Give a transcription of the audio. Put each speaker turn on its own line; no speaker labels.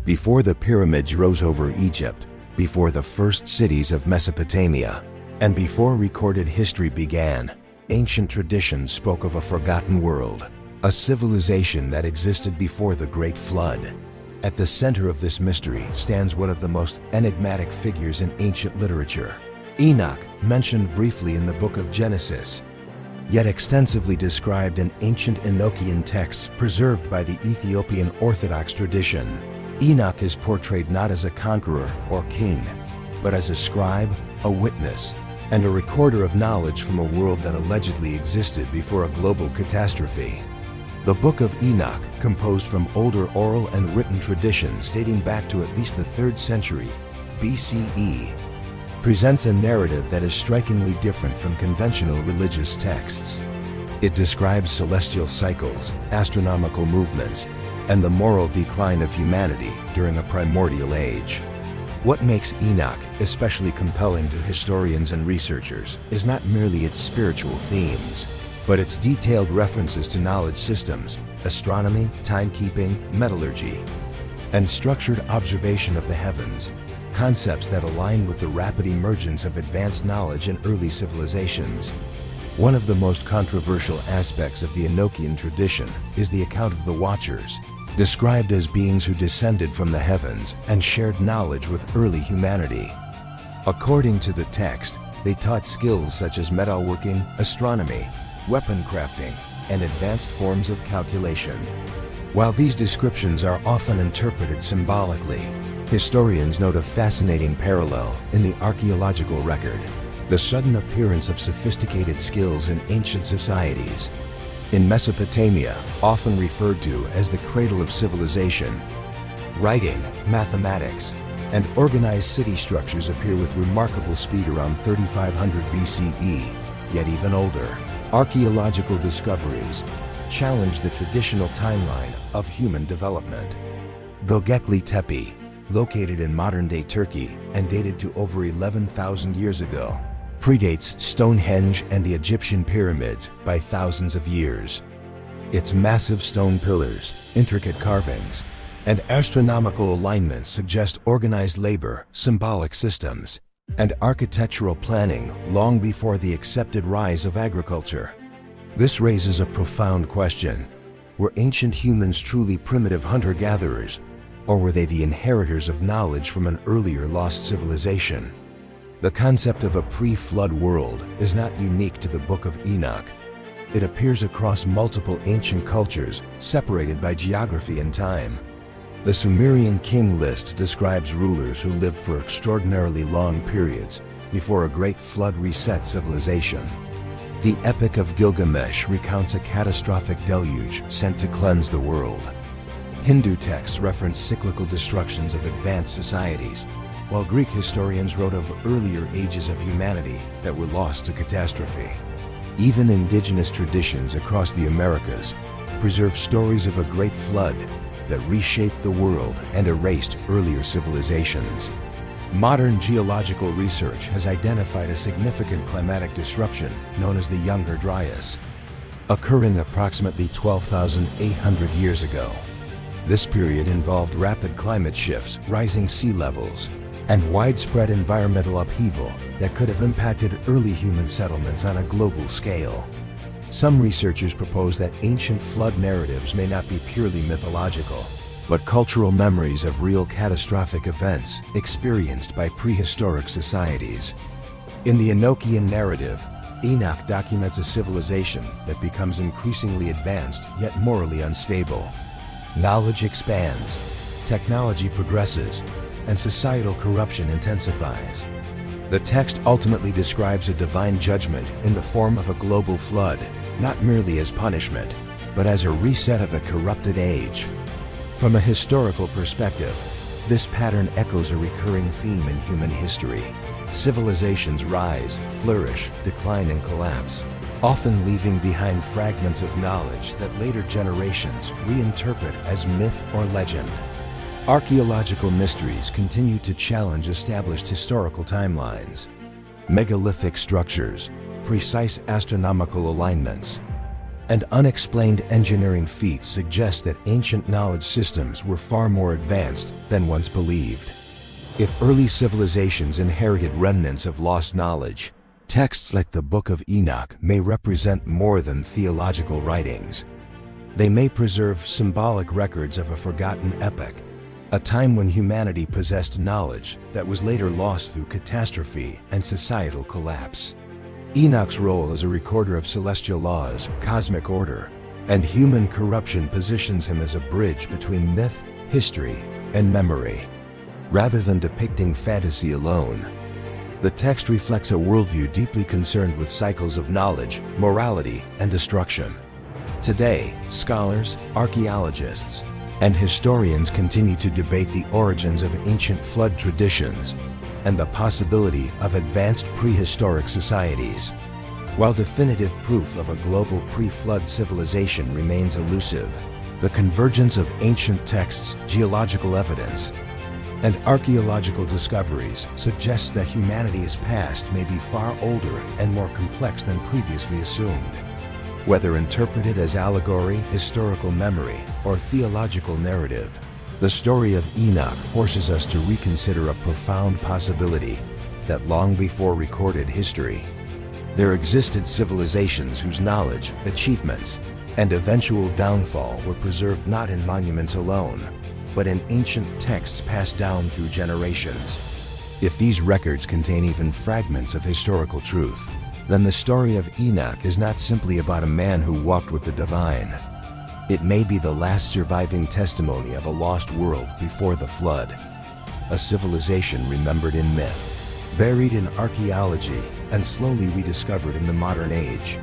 before the pyramids rose over Egypt, before the first cities of Mesopotamia, and before recorded history began, ancient tradition spoke of a forgotten world, a civilization that existed before the Great Flood. At the center of this mystery stands one of the most enigmatic figures in ancient literature, Enoch, mentioned briefly in the Book of Genesis, yet extensively described in ancient Enochian texts preserved by the Ethiopian Orthodox tradition. Enoch is portrayed not as a conqueror or king, but as a scribe, a witness, and a recorder of knowledge from a world that allegedly existed before a global catastrophe. The Book of Enoch, composed from older oral and written traditions dating back to at least the 3rd century BCE, presents a narrative that is strikingly different from conventional religious texts. It describes celestial cycles, astronomical movements, and the moral decline of humanity during a primordial age. What makes Enoch especially compelling to historians and researchers is not merely its spiritual themes, but its detailed references to knowledge systems, astronomy, timekeeping, metallurgy, and structured observation of the heavens, concepts that align with the rapid emergence of advanced knowledge in early civilizations. One of the most controversial aspects of the Enochian tradition is the account of the Watchers, described as beings who descended from the heavens and shared knowledge with early humanity. According to the text, they taught skills such as metalworking, astronomy, weapon crafting, and advanced forms of calculation. While these descriptions are often interpreted symbolically, historians note a fascinating parallel in the archaeological record: the sudden appearance of sophisticated skills in ancient societies. In Mesopotamia, often referred to as the cradle of civilization, writing, mathematics, and organized city structures appear with remarkable speed around 3500 BCE, yet even older. Archaeological discoveries challenge the traditional timeline of human development. Göbekli Tepe, located in modern-day Turkey and dated to over 11,000 years ago, predates Stonehenge and the Egyptian pyramids by thousands of years. Its massive stone pillars, intricate carvings, and astronomical alignments suggest organized labor, symbolic systems, and architectural planning long before the accepted rise of agriculture. This raises a profound question: were ancient humans truly primitive hunter-gatherers, or were they the inheritors of knowledge from an earlier lost civilization? The concept of a pre-flood world is not unique to the Book of Enoch. It appears across multiple ancient cultures, separated by geography and time. The Sumerian king list describes rulers who lived for extraordinarily long periods before a great flood reset civilization. The Epic of Gilgamesh recounts a catastrophic deluge sent to cleanse the world. Hindu texts reference cyclical destructions of advanced societies, while Greek historians wrote of earlier ages of humanity that were lost to catastrophe. Even indigenous traditions across the Americas preserve stories of a great flood that reshaped the world and erased earlier civilizations. Modern geological research has identified a significant climatic disruption known as the Younger Dryas, occurring approximately 12,800 years ago. This period involved rapid climate shifts, rising sea levels, and widespread environmental upheaval that could have impacted early human settlements on a global scale. Some researchers propose that ancient flood narratives may not be purely mythological, but cultural memories of real catastrophic events experienced by prehistoric societies. In the Enochian narrative, Enoch documents a civilization that becomes increasingly advanced yet morally unstable. Knowledge expands, technology progresses, and societal corruption intensifies. The text ultimately describes a divine judgment in the form of a global flood, not merely as punishment, but as a reset of a corrupted age. From a historical perspective, this pattern echoes a recurring theme in human history. Civilizations rise, flourish, decline, and collapse, often leaving behind fragments of knowledge that later generations reinterpret as myth or legend. Archaeological mysteries continue to challenge established historical timelines. Megalithic structures, precise astronomical alignments, and unexplained engineering feats suggest that ancient knowledge systems were far more advanced than once believed. If early civilizations inherited remnants of lost knowledge, texts like the Book of Enoch may represent more than theological writings. They may preserve symbolic records of a forgotten epoch, a time when humanity possessed knowledge that was later lost through catastrophe and societal collapse. Enoch's role as a recorder of celestial laws, cosmic order, and human corruption positions him as a bridge between myth, history, and memory. Rather than depicting fantasy alone, the text reflects a worldview deeply concerned with cycles of knowledge, morality, and destruction. Today, scholars, archaeologists, and historians continue to debate the origins of ancient flood traditions and the possibility of advanced prehistoric societies. While definitive proof of a global pre-flood civilization remains elusive, the convergence of ancient texts, geological evidence, and archaeological discoveries suggests that humanity's past may be far older and more complex than previously assumed. Whether interpreted as allegory, historical memory, or theological narrative, the story of Enoch forces us to reconsider a profound possibility that long before recorded history, there existed civilizations whose knowledge, achievements, and eventual downfall were preserved not in monuments alone, but in ancient texts passed down through generations. If these records contain even fragments of historical truth, then the story of Enoch is not simply about a man who walked with the divine. It may be the last surviving testimony of a lost world before the flood, a civilization remembered in myth, buried in archaeology, and slowly rediscovered in the modern age.